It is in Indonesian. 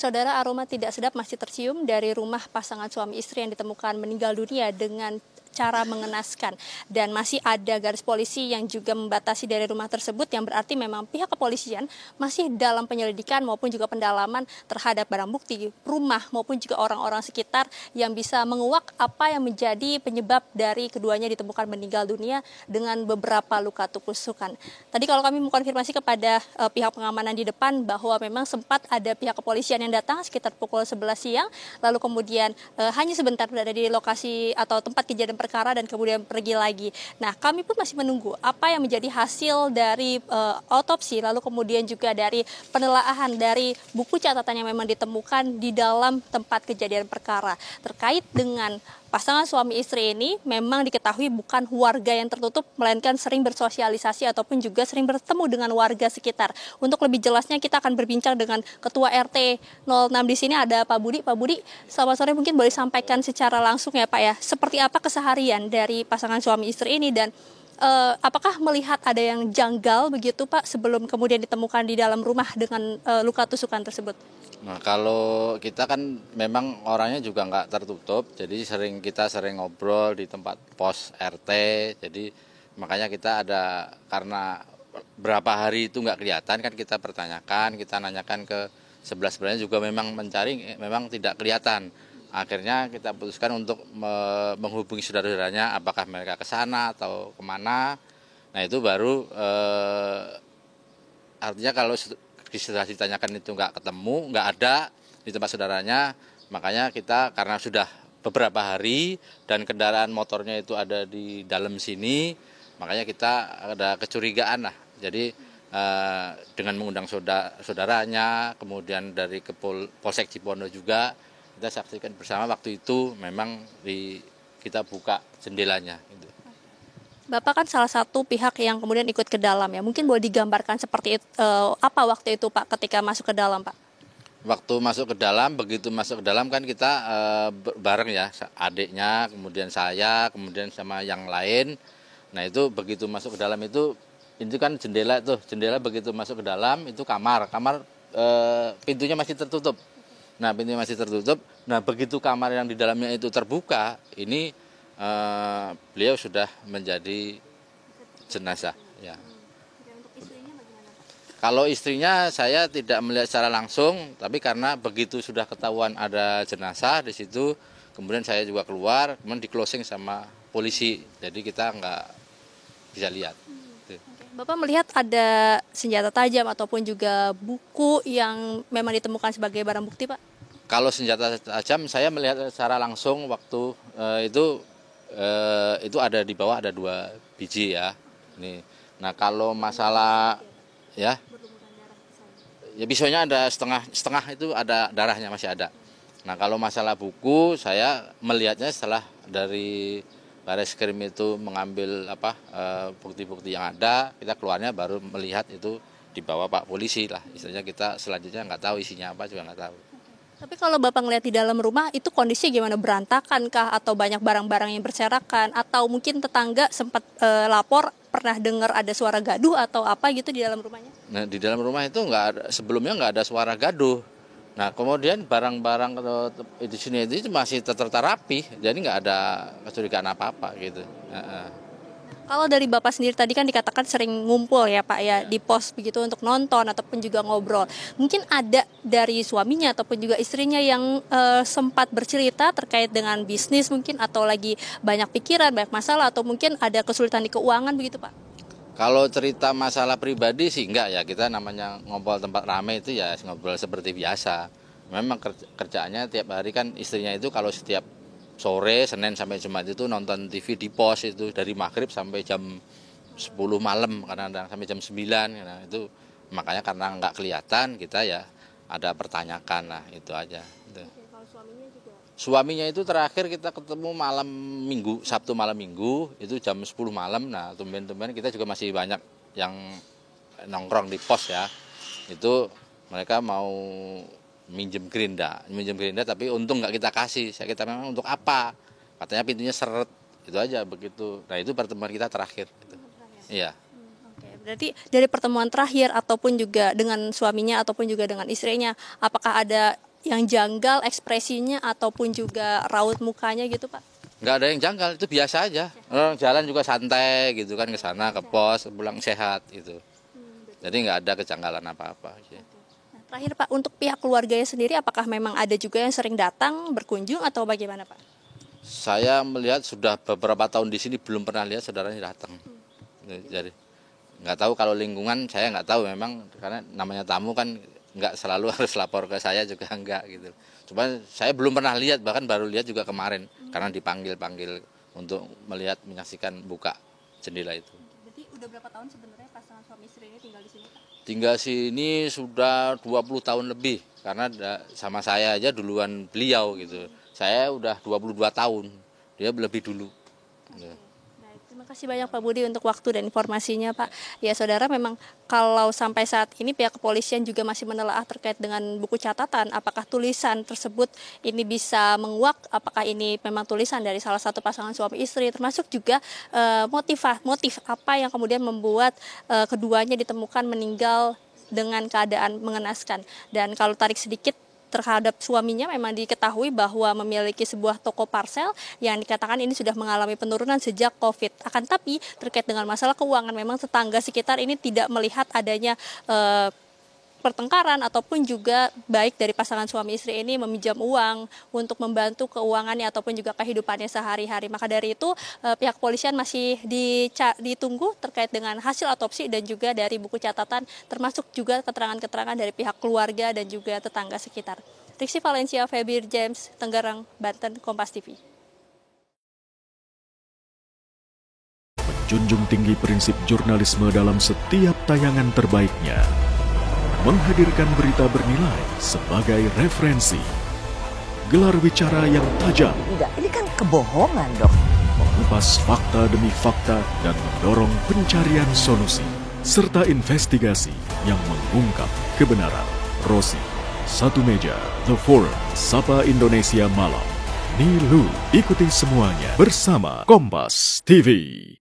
Saudara, aroma tidak sedap masih tercium dari rumah pasangan suami istri yang ditemukan meninggal dunia dengan cara mengenaskan, dan masih ada garis polisi yang juga membatasi dari rumah tersebut, yang berarti memang pihak kepolisian masih dalam penyelidikan maupun juga pendalaman terhadap barang bukti rumah maupun juga orang-orang sekitar yang bisa menguak apa yang menjadi penyebab dari keduanya ditemukan meninggal dunia dengan beberapa luka tusukan. Tadi kalau kami mengkonfirmasi kepada pihak pengamanan di depan bahwa memang sempat ada pihak kepolisian yang datang sekitar pukul 11 siang, lalu kemudian hanya sebentar berada di lokasi atau tempat kejadian perkara dan kemudian pergi lagi. Nah, kami pun masih menunggu apa yang menjadi hasil dari otopsi, lalu kemudian juga dari penelaahan dari buku catatan yang memang ditemukan di dalam tempat kejadian perkara. Terkait dengan pasangan suami istri ini memang diketahui bukan warga yang tertutup, melainkan sering bersosialisasi ataupun juga sering bertemu dengan warga sekitar. Untuk lebih jelasnya kita akan berbincang dengan Ketua RT 06 di sini, ada Pak Budi. Pak Budi, selamat sore, mungkin boleh sampaikan secara langsung ya Pak ya, seperti apa keseharian dari pasangan suami istri ini, dan apakah melihat ada yang janggal begitu Pak sebelum kemudian ditemukan di dalam rumah dengan luka tusukan tersebut? Nah, kalau kita kan memang orangnya juga nggak tertutup, jadi kita sering ngobrol di tempat pos RT, jadi makanya kita ada, karena berapa hari itu nggak kelihatan kan kita pertanyakan, kita nanyakan ke sebelah-sebelahnya juga memang mencari, memang tidak kelihatan. Akhirnya kita putuskan untuk menghubungi saudara-saudaranya, apakah mereka ke sana atau kemana. Nah itu baru artinya kalau setelah ditanyakan itu nggak ketemu, nggak ada di tempat saudaranya, makanya kita karena sudah beberapa hari dan kendaraan motornya itu ada di dalam sini, makanya kita ada kecurigaan lah. Jadi dengan mengundang saudaranya, kemudian dari Polsek Cipondo juga, kita saksikan bersama waktu itu memang kita buka jendelanya. Gitu. Bapak kan salah satu pihak yang kemudian ikut ke dalam ya. Mungkin boleh digambarkan seperti apa waktu itu Pak ketika masuk ke dalam Pak? Waktu masuk ke dalam, begitu masuk ke dalam kan kita bareng ya, adiknya, kemudian saya, kemudian sama yang lain. Nah itu begitu masuk ke dalam itu kan jendela begitu masuk ke dalam itu kamar pintunya masih tertutup. Nah pintunya masih tertutup, nah begitu kamar yang di dalamnya itu terbuka, ini beliau sudah menjadi jenazah. Ya. Kalau istrinya saya tidak melihat secara langsung, tapi karena begitu sudah ketahuan ada jenazah di situ, kemudian saya juga keluar, kemudian di closing sama polisi, jadi kita nggak bisa lihat. Bapak melihat ada senjata tajam ataupun juga buku yang memang ditemukan sebagai barang bukti Pak? Kalau senjata tajam saya melihat secara langsung waktu itu ada di bawah, ada 2 biji ya. Nah kalau masalah ya pisaunya ada setengah itu ada darahnya masih ada. Nah kalau masalah buku saya melihatnya setelah dari Bareskrim itu mengambil bukti-bukti yang ada, kita keluarnya baru melihat itu di bawah Pak Polisi lah. Istilahnya kita selanjutnya nggak tahu isinya apa, juga nggak tahu. Tapi kalau Bapak ngeliat di dalam rumah itu kondisinya gimana, berantakan kah atau banyak barang-barang yang berserakan, atau mungkin tetangga sempat lapor pernah dengar ada suara gaduh atau apa gitu di dalam rumahnya? Nah di dalam rumah itu sebelumnya nggak ada suara gaduh. Nah kemudian barang-barang itu sini itu masih terterapi, jadi nggak ada kecurigaan apa-apa gitu. Kalau dari Bapak sendiri tadi kan dikatakan sering ngumpul ya Pak ya di pos begitu untuk nonton ataupun juga ngobrol. Mungkin ada dari suaminya ataupun juga istrinya yang sempat bercerita terkait dengan bisnis mungkin, atau lagi banyak pikiran, banyak masalah, atau mungkin ada kesulitan di keuangan begitu Pak? Kalau cerita masalah pribadi sih enggak ya, kita namanya ngobrol tempat ramai itu ya ngobrol seperti biasa. Memang kerjaannya tiap hari kan istrinya itu kalau setiap sore, Senin sampai Jumat itu nonton TV di pos itu dari maghrib sampai jam 10 malam, kadang-kadang sampai jam 9. Nah, itu makanya karena nggak kelihatan kita ya ada pertanyakan lah, itu aja. Gitu. Kalau suaminya juga? Suaminya itu terakhir kita ketemu malam Minggu, Sabtu malam Minggu, itu jam 10 malam. Nah tumben-tumben kita juga masih banyak yang nongkrong di pos ya. Itu mereka mau minjem gerinda tapi untung nggak kita kasih. Kita memang untuk apa? Katanya pintunya seret, itu aja begitu. Nah itu pertemuan kita terakhir. Gitu. Iya. Oke, berarti dari pertemuan terakhir ataupun juga dengan suaminya ataupun juga dengan istrinya, apakah ada yang janggal ekspresinya ataupun juga raut mukanya gitu Pak? Nggak ada yang janggal, itu biasa aja. Orang jalan juga santai gitu kan, ke sana ke pos, pulang sehat gitu. Jadi nggak ada kejanggalan apa-apa. Nah, terakhir Pak, untuk pihak keluarganya sendiri apakah memang ada juga yang sering datang berkunjung atau bagaimana Pak? Saya melihat sudah beberapa tahun di sini belum pernah lihat saudaranya datang. Jadi nggak tahu kalau lingkungan, saya nggak tahu memang, karena namanya tamu kan nggak selalu harus lapor ke saya juga enggak gitu. Cuma saya belum pernah lihat, bahkan baru lihat juga kemarin karena dipanggil-panggil untuk melihat, menyaksikan buka jendela itu. Berarti udah berapa tahun sebenarnya pasangan suami istri ini tinggal di sini Pak? Tinggal sini sudah 20 tahun lebih, karena sama saya aja duluan beliau gitu. Saya udah 22 tahun, dia lebih dulu. Terima kasih banyak Pak Budi untuk waktu dan informasinya Pak. Ya saudara, memang kalau sampai saat ini pihak kepolisian juga masih menelaah terkait dengan buku catatan apakah tulisan tersebut ini bisa menguak, apakah ini memang tulisan dari salah satu pasangan suami istri, termasuk juga motif apa yang kemudian membuat keduanya ditemukan meninggal dengan keadaan mengenaskan. Dan kalau tarik sedikit terhadap suaminya, memang diketahui bahwa memiliki sebuah toko parsel yang dikatakan ini sudah mengalami penurunan sejak COVID. Akan tapi terkait dengan masalah keuangan, memang tetangga sekitar ini tidak melihat adanya pertengkaran ataupun juga baik dari pasangan suami istri ini meminjam uang untuk membantu keuangannya ataupun juga kehidupannya sehari-hari. Maka dari itu pihak kepolisian masih ditunggu terkait dengan hasil otopsi dan juga dari buku catatan, termasuk juga keterangan-keterangan dari pihak keluarga dan juga tetangga sekitar. Riksi Valencia, Febir James, Tenggarang, Banten, Kompas TV. Menjunjung tinggi prinsip jurnalisme dalam setiap tayangan terbaiknya. Menghadirkan berita bernilai sebagai referensi. Gelar bicara yang tajam. Tidak, ini kan kebohongan dong. Mengupas fakta demi fakta dan mendorong pencarian solusi. Serta investigasi yang mengungkap kebenaran. Rosi, Satu Meja, The Forum, Sapa Indonesia Malam. Nilu, ikuti semuanya bersama Kompas TV.